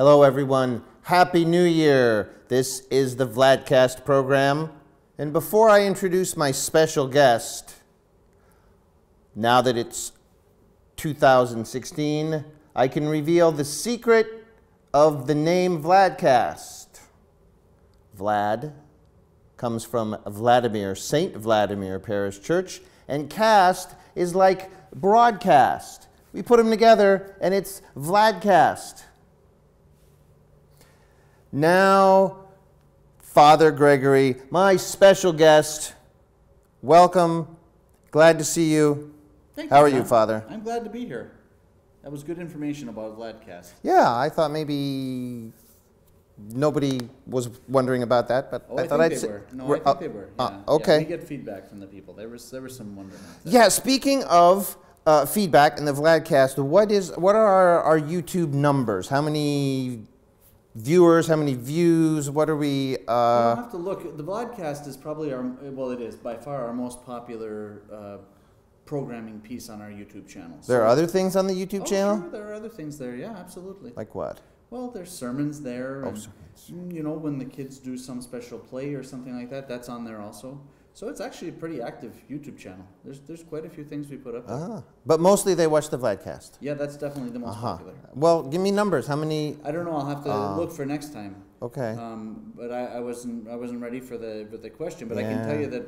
Hello, everyone. Happy New Year. This is the Vladcast program. And before I introduce my special guest, now that it's 2016, I can reveal the secret of the name Vladcast. Vlad comes from Vladimir, St. Vladimir Parish Church, and cast is like broadcast. We put them together, and it's Vladcast. Now, Father Gregory, my special guest, welcome. Glad to see you. Thank How you, are you, John. Father? I'm glad to be here. That was good information about Vladcast. Yeah, I thought maybe nobody was wondering about that, but I thought I'd say. No, I think they were. Yeah. Okay. Yeah, we get feedback from the people. There was some wondering. Yeah, speaking of feedback in the Vladcast, what are our YouTube numbers? How many viewers? How many views? What are we? I'll have to look. The Vladcast is probably it is by far our most popular programming piece on our YouTube channel. There are other things on the YouTube channel? Sure, there are other things there. Yeah, absolutely. Like what? Well, there's sermons there. Oh, and, sermons. you know, when the kids do some special play or something like that, that's on there also. So it's actually a pretty active YouTube channel. There's quite a few things we put up there. But mostly they watch the Vladcast. Yeah, that's definitely the most popular. Well, give me numbers. How many? I don't know. I'll have to look for next time. Okay. But I wasn't ready for the question. But I can tell you that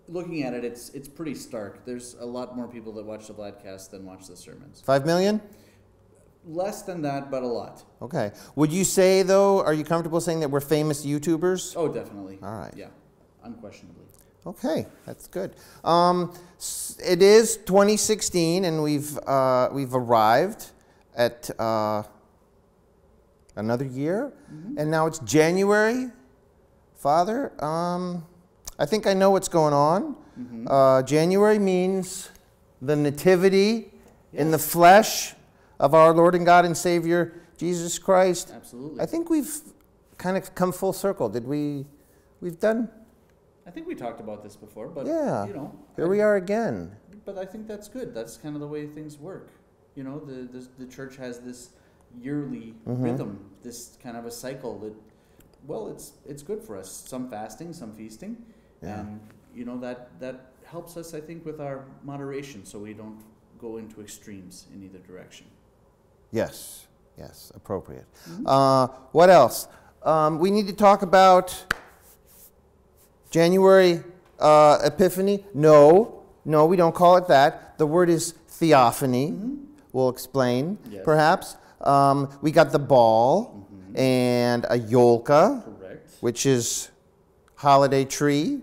looking at it, it's pretty stark. There's a lot more people that watch the Vladcast than watch the sermons. 5 million? Less than that, but a lot. Okay. Would you say, though, are you comfortable saying that we're famous YouTubers? Oh, definitely. All right. Yeah, unquestionably. Okay, that's good. It is 2016, and we've arrived at another year, and now it's January. Father, I think I know what's going on. January means the Nativity in the flesh of our Lord and God and Savior, Jesus Christ. Absolutely. I think we've kind of come full circle. We've done? I think we talked about this before, but yeah, you know, here we are again. But I think that's good. That's kind of the way things work. You know, the church has this yearly rhythm, this kind of a cycle that, well, it's good for us. Some fasting, some feasting, and you know that helps us, I think, with our moderation, so we don't go into extremes in either direction. Yes, appropriate. What else? We need to talk about January Epiphany. No, we don't call it that. The word is theophany. We'll explain, perhaps. We got the ball and a yolka, which is holiday tree.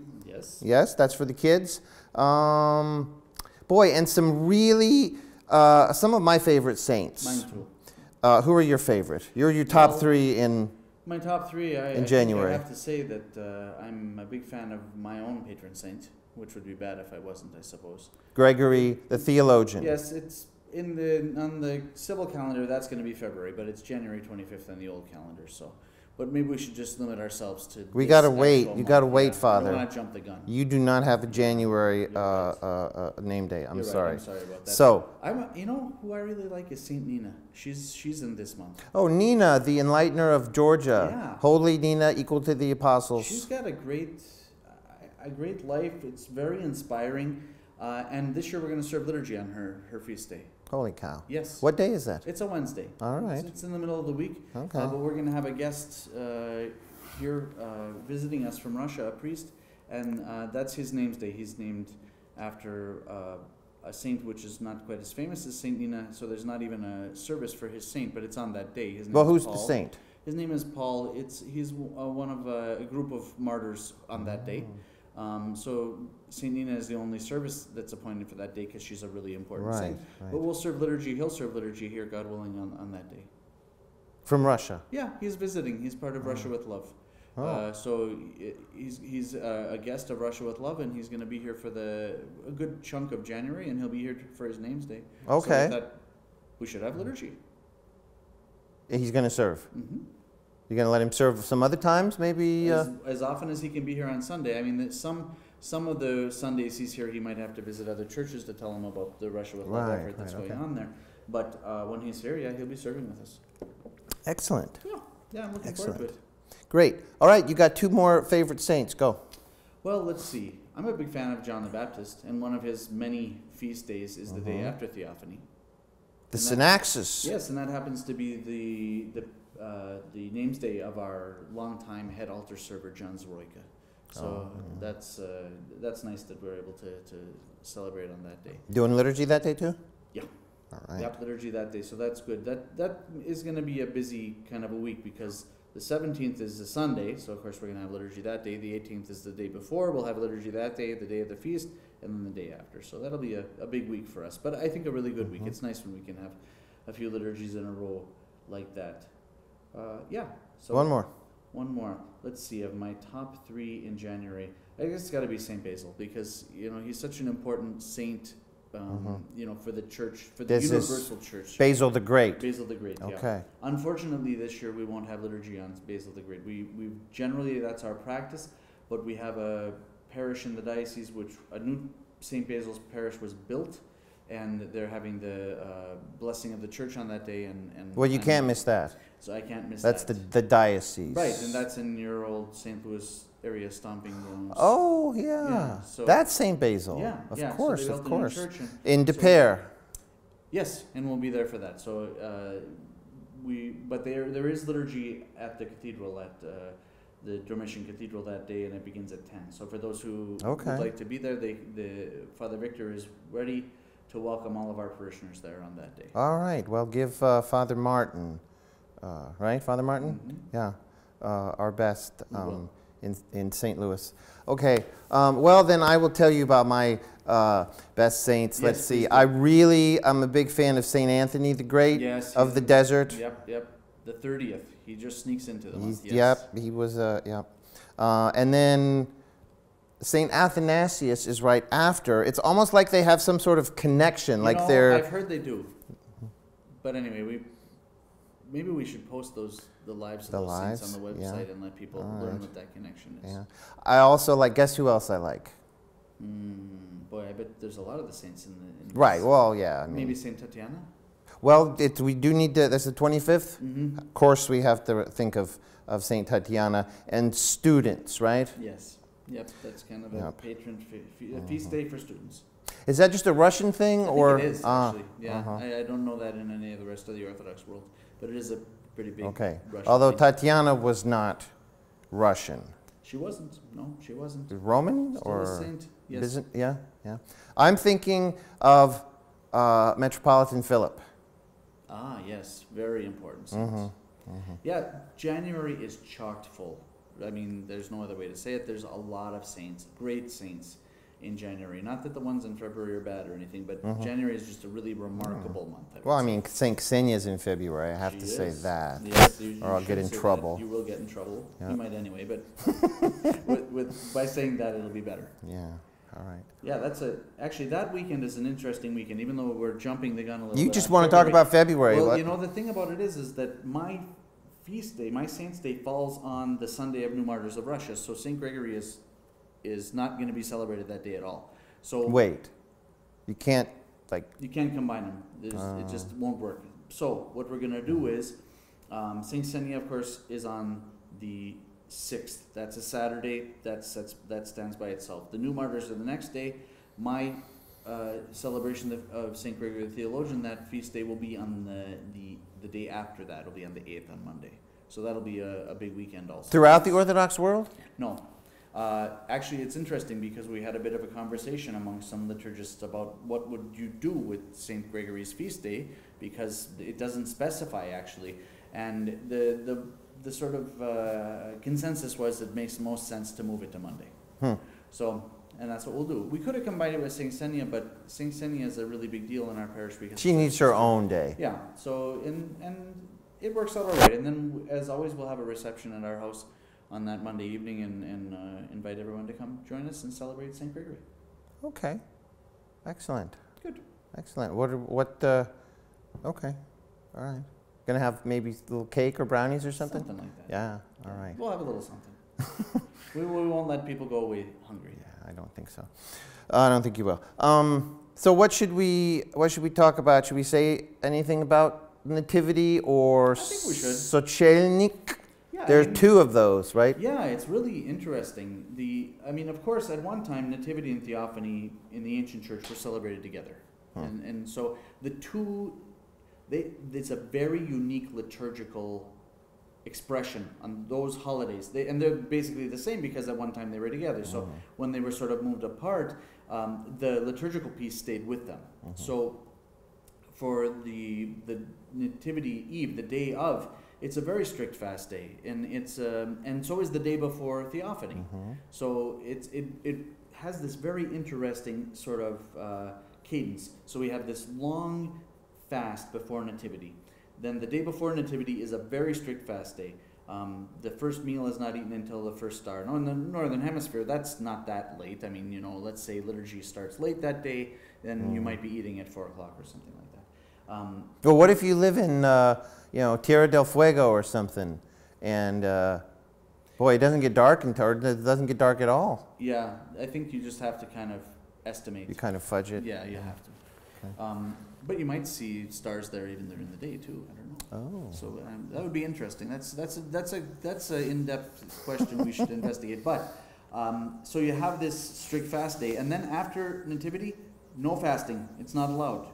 Yes, that's for the kids. Boy, and some really, some of my favorite saints. Mine too. Who are your favorite? You're your top three in... My top three, in January. I have to say that I'm a big fan of my own patron saint, which would be bad if I wasn't, I suppose. Gregory, the theologian. Yes, it's on the civil calendar. That's going to be February, but it's January 25th on the old calendar. So, but maybe we should just limit ourselves to. We got to wait. You got to wait, Father. I don't want to jump the gun. You do not have a January name day. I'm sorry. I'm sorry about that. So, you know who I really like is Saint Nina. She's in this month. Oh, Nina, the enlightener of Georgia. Yeah. Holy Nina, equal to the apostles. She's got a great life. It's very inspiring. And this year we're going to serve liturgy on her feast day. Holy cow. Yes. What day is that? It's a Wednesday. All right. It's in the middle of the week. Okay. But we're going to have a guest here visiting us from Russia, a priest, and that's his name's day. He's named after a saint which is not quite as famous as Saint Nina, so there's not even a service for his saint, but it's on that day. His name is who's Paul. the saint? His name is Paul. He's one of a group of martyrs on that day. So St. Nina is the only service that's appointed for that day because she's a really important saint. Right. But we'll serve liturgy. He'll serve liturgy here, God willing, on that day. From Russia? Yeah, he's visiting. He's part of Russia with Love. So he's a guest of Russia with Love, and he's going to be here for a good chunk of January, and he'll be here for his name's day. Okay. So we should have liturgy. He's going to serve? You're going to let him serve some other times, maybe? As often as he can be here on Sunday. I mean, some of the Sundays he's here, he might have to visit other churches to tell them about the Russia with Love effort that's going on there. But when he's here, yeah, he'll be serving with us. Excellent. Yeah, I'm looking Excellent. forward to it. Great. All right, you got 2 more favorite saints. Go. Well, let's see. I'm a big fan of John the Baptist, and one of his many feast days is the day after Theophany. The Synaxis. Yes, and that happens to be the names day of our longtime head altar server, John Zoroika. So that's nice that we're able to celebrate on that day. Doing liturgy that day too? Yeah. All right. Yep, liturgy that day. So that's good. That is going to be a busy kind of a week because the 17th is a Sunday, so of course we're going to have liturgy that day. The 18th is the day before. We'll have liturgy that day, the day of the feast, and then the day after. So that'll be a big week for us. But I think a really good week. It's nice when we can have a few liturgies in a row like that. Yeah. So One more. Let's see. Of my top 3 in January, I guess it's got to be Saint Basil because he's such an important saint. For the church, for the universal church. Basil the Great. Basil the Great. Okay. Yeah. Unfortunately, this year we won't have liturgy on Basil the Great. We generally that's our practice, but we have a parish in the diocese which a new St. Basil's parish was built, and they're having the blessing of the church on that day. And Well, you can't miss that. So I can't miss that. That's the diocese. Right, and that's in your old St. Louis area stomping grounds. Oh, yeah. So that's St. Basil. Yeah, Of yeah. course, so of course. In De Pere. Yes, and we'll be there for that. So but there is liturgy at the cathedral at the Dormition Cathedral that day, and it begins at 10. So for those who would like to be there, the Father Victor is ready to welcome all of our parishioners there on that day. All right. Well, give Father Martin, right? Father Martin? Yeah. Our best in St. Louis. Okay. Well, then I will tell you about my best saints. Let's see. I'm a big fan of St. Anthony the Great of the desert. Yep. The 30th. He just sneaks into the month. Yep. He was, and then St. Athanasius is right after. It's almost like they have some sort of connection. I've heard they do. But anyway, maybe we should post the lives of those saints on the website and let people learn what that connection is. Yeah. I also like, guess who else I like? Boy, I bet there's a lot of the saints in right, well, yeah. I mean, maybe St. Tatiana? Well, we do need to, that's the 25th? Of course, we have to think of St. Tatiana and students, right? Yes. Yep, that's kind of a patron feast day for students. Is that just a Russian thing? I or think it is, actually. Yeah, I don't know that in any of the rest of the Orthodox world, but it is a pretty big Russian Although thing. Tatiana was not Russian. She wasn't. No, she wasn't. Roman? Still a saint. Yes. Yeah. I'm thinking of Metropolitan Philip. Ah, yes. Very important saints. Yeah, January is chocked full. I mean, there's no other way to say it. There's a lot of saints, great saints in January. Not that the ones in February are bad or anything, but January is just a really remarkable month. Well, I mean, St. Ksenia's in February. I have to say that. Yes, or I'll get in trouble. You will get in trouble. Yeah. You might anyway, but by saying that, it'll be better. Yeah. All right. Yeah, actually that weekend is an interesting weekend, even though we're jumping the gun a little bit. You just want to talk about February. Well, the thing about it is that my feast day, my saint's day, falls on the Sunday of New Martyrs of Russia. So St. Gregory is not going to be celebrated that day at all. So wait, you can't combine them. It just won't work. So what we're going to do is St. Ksenia, of course, is on the 6th. That's a Saturday. That stands by itself. The New Martyrs are the next day. My celebration of St. Gregory the Theologian, that feast day will be on the day after that. It'll be on the 8th on Monday. So that'll be a big weekend also. Throughout the Orthodox world? No. Actually, it's interesting because we had a bit of a conversation among some liturgists about what would you do with St. Gregory's feast day, because it doesn't specify actually. And the sort of consensus was it makes the most sense to move it to Monday. So, and that's what we'll do. We could have combined it with St. Ksenia, but St. Ksenia is a really big deal in our parish because she needs her own day. Yeah. So and it works out all right. And then, as always, we'll have a reception at our house on that Monday evening and invite everyone to come join us and celebrate St. Gregory. Okay. Excellent. Good. Excellent. Okay. All right. Gonna have maybe a little cake or brownies or something? Something like that. Yeah. All right. We'll have a little something. we won't let people go away hungry. Yeah, I don't think so. I don't think you will. So what should we talk about? Should we say anything about Nativity or I think we should. Sochelnik? Yeah, There's two of those, right? Yeah, it's really interesting. I mean, of course, at one time, Nativity and Theophany in the ancient church were celebrated together, and so the two, it's a very unique liturgical expression on those holidays. They're basically the same because at one time they were together. So when they were sort of moved apart, the liturgical piece stayed with them. So for the Nativity Eve, the day of, it's a very strict fast day, and it's and so is the day before Theophany. So it has this very interesting sort of cadence. So we have this long fast before Nativity. Then the day before Nativity is a very strict fast day. The first meal is not eaten until the first star. Now in the Northern Hemisphere, that's not that late. I mean, let's say liturgy starts late that day, then you might be eating at 4 o'clock or something like that. Well, what if you live in, Tierra del Fuego or something, and boy, it doesn't get dark or it doesn't get dark at all. Yeah, I think you just have to kind of estimate. You kind of fudge it. Yeah, you have to. Okay. But you might see stars there even during the day too. I don't know. Oh. So that would be interesting. That's a in-depth question we should investigate. But so you have this strict fast day, and then after Nativity, no fasting. It's not allowed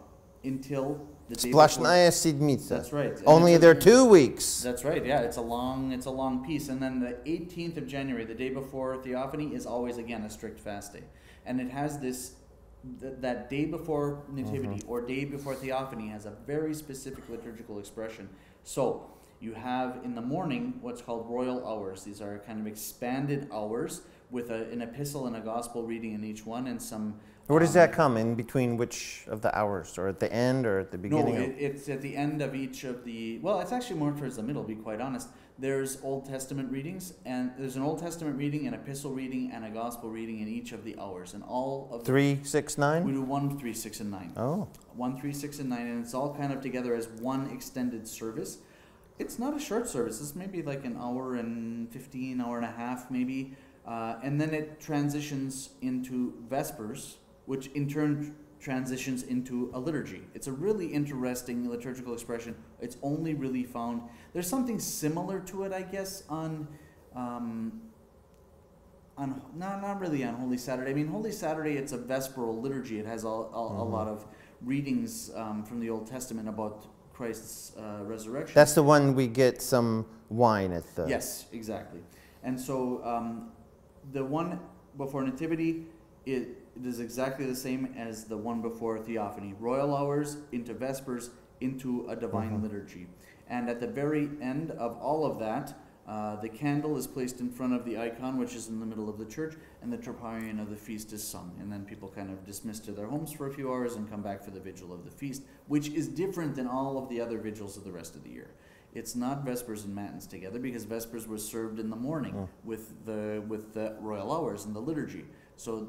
until the day before. Splashnaja Sedmica. That's right. And Only they're 2 weeks. That's right. Yeah, it's a long piece, and then the 18th of January, the day before Theophany, is always again a strict fast day, and it has this. That day before Nativity or day before Theophany has a very specific liturgical expression. So you have in the morning what's called royal hours. These are kind of expanded hours with an epistle and a gospel reading in each one, and some. Where does that come in between which of the hours, or at the end, or at the beginning? No, it's at the end of each of the. Well, it's actually more towards the middle. To be quite honest, there's Old Testament readings, and there's an Old Testament reading, an epistle reading, and a gospel reading in each of the hours, and all of 3, 6, 9. We do 1, 3, 6, and 9. Oh. 1, 3, 6, and 9, and it's all kind of together as one extended service. It's not a short service. It's maybe like an hour and 15, hour and a half, maybe, and then it transitions into Vespers, which in turn transitions into a liturgy. It's a really interesting liturgical expression. It's only really found. There's something similar to it, I guess, on not really on Holy Saturday. I mean, Holy Saturday, it's a vesperal liturgy. It has a lot of readings from the Old Testament about Christ's resurrection. That's the one we get some wine at the. Yes, exactly. And so the one before Nativity, it is exactly the same as the one before Theophany. Royal hours into Vespers into a divine liturgy. And at the very end of all of that, the candle is placed in front of the icon, which is in the middle of the church, and the troparion of the feast is sung. And then people kind of dismiss to their homes for a few hours and come back for the vigil of the feast, which is different than all of the other vigils of the rest of the year. It's not Vespers and Matins together, because Vespers was served in the morning with the royal hours and the liturgy. So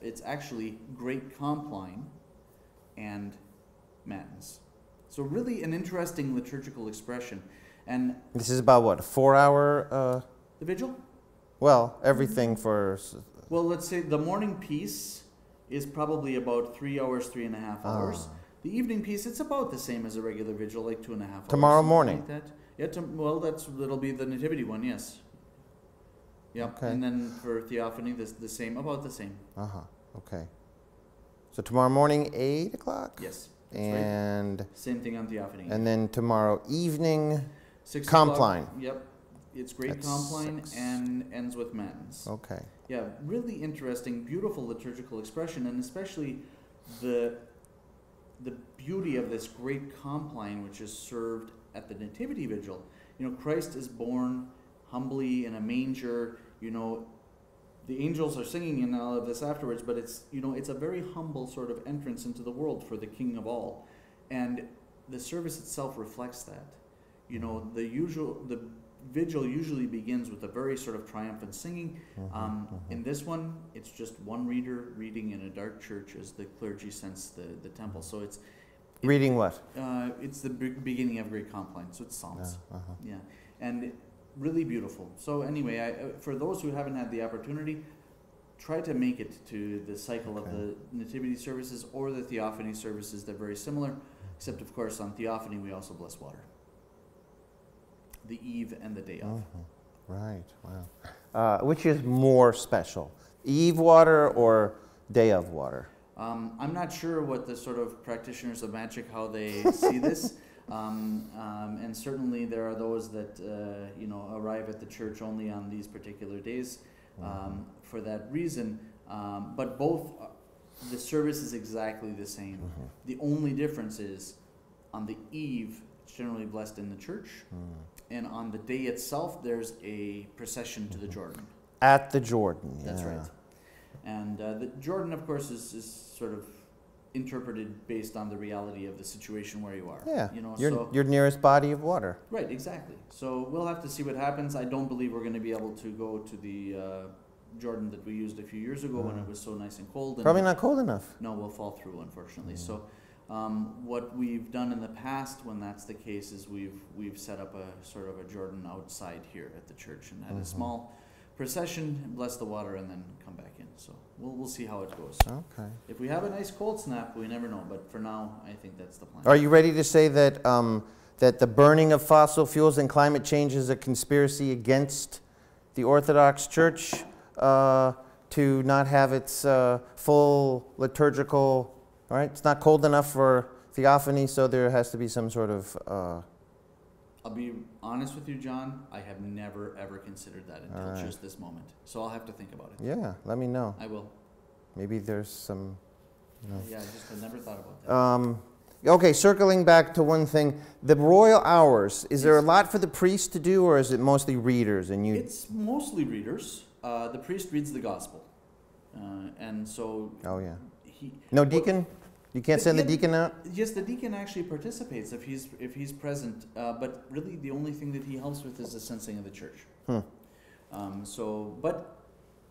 it's actually Great Compline and Matins. So really an interesting liturgical expression. And this is about what, a 4-hour? The vigil? Well, everything for. Well, let's say the morning piece is probably about 3 hours, 3.5 hours. The evening piece, it's about the same as a regular vigil, like 2.5 hours. Tomorrow morning. Like that. Yeah, that'll be the Nativity one, yes. Yep. Okay. And then for Theophany, the same, about the same. Okay. So tomorrow morning, 8 o'clock? Yes. And right. Same thing on Theophany. And then tomorrow evening, 6 Compline. o'clock. Yep. It's Great That's Compline 6. and ends with Matins. Okay. Yeah, really interesting, beautiful liturgical expression, and especially the beauty of this Great Compline, which is served at the Nativity Vigil. Christ is born humbly in a manger. The angels are singing in all of this afterwards, but it's a very humble sort of entrance into the world for the King of all, and the service itself reflects that. The vigil usually begins with a very sort of triumphant singing. In this one, it's just one reader reading in a dark church as the clergy sense the temple. So it's reading what? It's the beginning of Great Compline, so it's Psalms. Yeah, and really beautiful. So anyway, for those who haven't had the opportunity, try to make it to the cycle of the Nativity services or the Theophany services. They're very similar. Except, of course, on theophany, we also bless water. The eve and the day of. Right, wow. Which is more special, eve water or day of water? I'm not sure what the sort of practitioners of magic, how they see this. And certainly there are those that, arrive at the church only on these particular days for that reason. But both, the service is exactly the same. The only difference is on the eve, it's generally blessed in the church. And on the day itself, there's a procession to the Jordan. At the Jordan, yeah. That's right. And the Jordan, of course, is sort of interpreted based on the reality of the situation where you are. Yeah, your nearest body of water. Right, exactly. So we'll have to see what happens. I don't believe we're going to be able to go to the Jordan that we used a few years ago when it was so nice and cold. And probably not cold enough. No, we'll fall through, unfortunately. So what we've done in the past when that's the case is we've set up a sort of a Jordan outside here at the church and had a small procession, bless the water, and then come back in. So we'll see how it goes. Okay. If we have a nice cold snap, we never know. But for now, I think that's the plan. Are you ready to say that that the burning of fossil fuels and climate change is a conspiracy against the Orthodox Church to not have its full liturgical? All right, it's not cold enough for theophany, so there has to be some sort of. I'll be honest with you, John. I have never, ever considered that until just this moment. So I'll have to think about it. Yeah, let me know. I will. Maybe there's some. Yeah, I never thought about that. Okay, circling back to one thing. The royal hours, is there a lot for the priest to do, or is it mostly readers? And you? It's mostly readers. The priest reads the gospel. And so... Oh, yeah. No deacon? You can't send the deacon out? Yes, the deacon actually participates if he's present, but really the only thing that he helps with is the censing of the church. But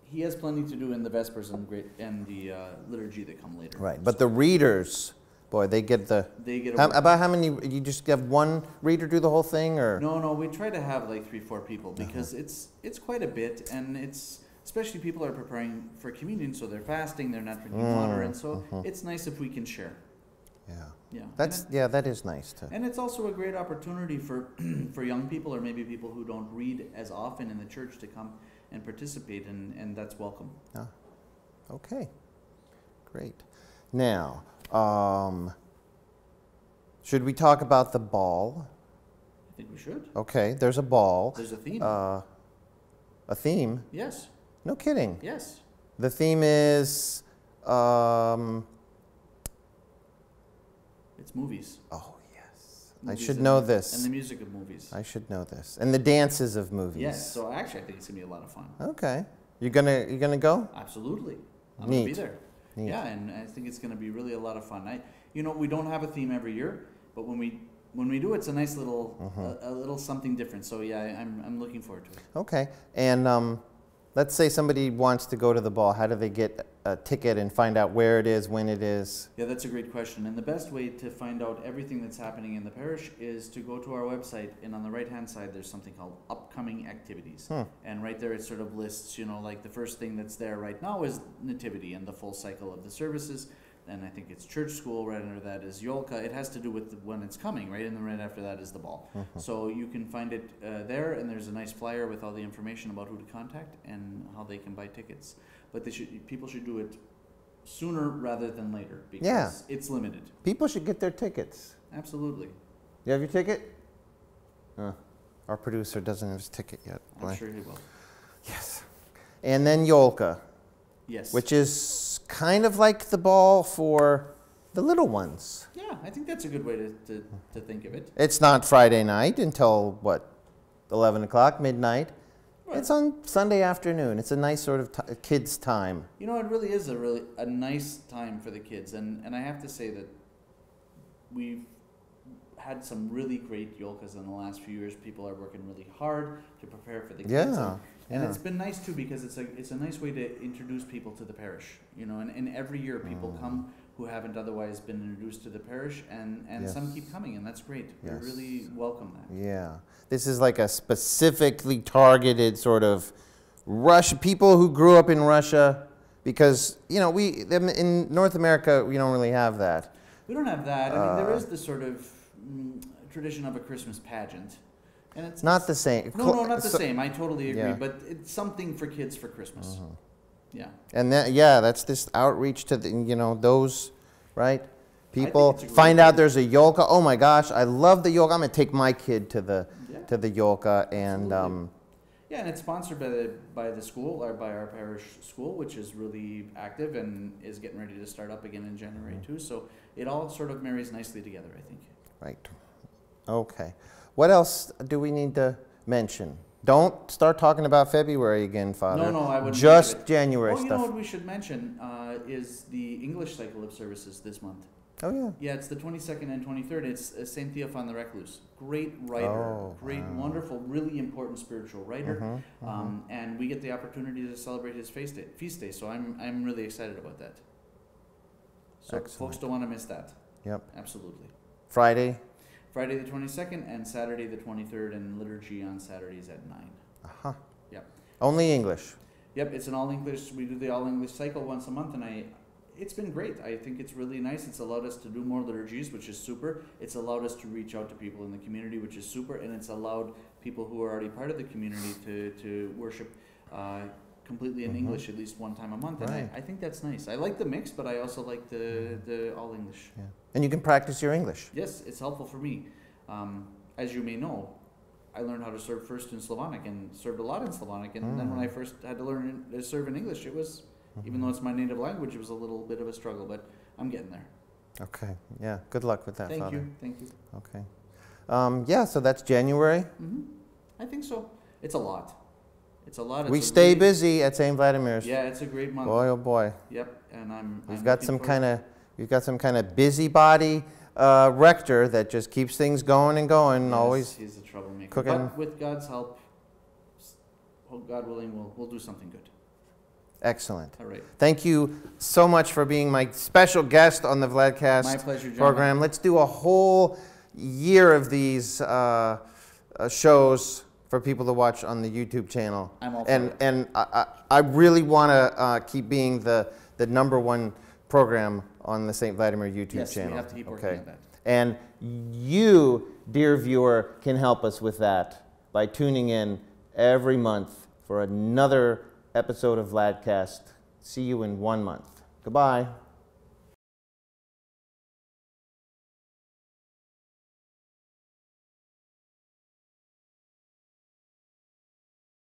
he has plenty to do in the Vespers and the liturgy that come later. Right, but the readers, boy, they get the... About how many, you just have one reader do the whole thing, or...? No, we try to have like 3-4 people because it's quite a bit, and it's... Especially people are preparing for communion, so they're fasting, they're not drinking water, and so it's nice if we can share. Yeah, that is nice too. And it's also a great opportunity for for young people or maybe people who don't read as often in the church to come and participate, and that's welcome. Okay, great. Now, should we talk about the ball? I think we should. Okay, there's a ball. There's a theme. A theme? Yes. No kidding. Yes. The theme is... it's movies. Oh, yes. Movies I should know this. And the music of movies. I should know this. And the dances of movies. Yes. So actually, I think it's going to be a lot of fun. Okay. You gonna go? Absolutely. I'm Neat. going to be there. Neat. Yeah, and I think it's going to be really a lot of fun. We don't have a theme every year, but when we do, it's a nice little a little something different. So yeah, I'm looking forward to it. Okay. And let's say somebody wants to go to the ball. How do they get a ticket and find out where it is, when it is? Yeah, that's a great question. And the best way to find out everything that's happening in the parish is to go to our website, and on the right-hand side, there's something called upcoming activities. And right there, it sort of lists, like the first thing that's there right now is Nativity and the full cycle of the services. And I think it's church school. Right under that is Yolka. It has to do with when it's coming, right? And then right after that is the ball. So you can find it there, and there's a nice flyer with all the information about who to contact and how they can buy tickets. But people should do it sooner rather than later because it's limited. People should get their tickets. Absolutely. You have your ticket? Our producer doesn't have his ticket yet. I'm sure he will. Yes. And then Yolka. Yes. Which is kind of like the ball for the little ones. Yeah, I think that's a good way to think of it. It's not Friday night until, 11 o'clock, midnight. Right. It's on Sunday afternoon. It's a nice sort of kids' time. It really is a nice time for the kids. And I have to say that we've had some really great Yolkas in the last few years. People are working really hard to prepare for the kids. And it's been nice too because it's a nice way to introduce people to the parish, and every year people come who haven't otherwise been introduced to the parish, and some keep coming, and that's great. We really welcome that. Yeah, this is like a specifically targeted sort of people who grew up in Russia, because in North America we don't really have that. We don't have that. I mean, there is the sort of tradition of a Christmas pageant. And it's not the same. No, not the same. I totally agree. Yeah. But it's something for kids for Christmas. Yeah. And that's this outreach to the, those, right? People find idea. out there's a yoga. Oh my gosh, I love the yoga. I'm gonna take my kid to the yoga, and yeah, and it's sponsored by the school, or by our parish school, which is really active and is getting ready to start up again in January too. So it all sort of marries nicely together, I think. Right. Okay. What else do we need to mention? Don't start talking about February again, Father. No, I wouldn't. Just January stuff. stuff. You know what we should mention is the English cycle of services this month. Oh, yeah. Yeah, it's the 22nd and 23rd. It's Saint Theophany the Recluse. Great writer. Wonderful, really important spiritual writer. And we get the opportunity to celebrate his feast day. So I'm really excited about that. So Excellent. Folks don't want to miss that. Yep. Absolutely. Friday the 22nd and Saturday the 23rd, and liturgy on Saturdays at 9. Uh-huh. Yep. Only English. Yep, it's an all-English. We do the all-English cycle once a month, and it's been great. I think it's really nice. It's allowed us to do more liturgies, which is super. It's allowed us to reach out to people in the community, which is super. And it's allowed people who are already part of the community to worship completely in English at least one time a month. And Right. I think that's nice. I like the mix, but I also like the all-English. Yeah. And you can practice your English. Yes, it's helpful for me. As you may know, I learned how to serve first in Slavonic and served a lot in Slavonic. And then when I first had to learn to serve in English, it was... Even though it's my native language, it was a little bit of a struggle, but I'm getting there. Okay. Yeah. Good luck with that, Father. Thank you. Okay. Yeah, so that's January. I think so. It's a lot. We stay busy at St. Vladimir's. Yeah, it's a great month. Boy, oh boy. Yep, and We've got some kind of busybody rector that just keeps things going and going. Yes, always he's a troublemaker. cooking. But with God's help, God willing, we'll do something good. Excellent. All right. Thank you so much for being my special guest on the Vladcast My pleasure, program. Let's do a whole year of these shows for people to watch on the YouTube channel. I'm all for it. And I really want to keep being the #1 program on the St. Vladimir YouTube channel. Yes, we have to keep working on that. And you, dear viewer, can help us with that by tuning in every month for another episode of Vladcast. See you in 1 month. Goodbye.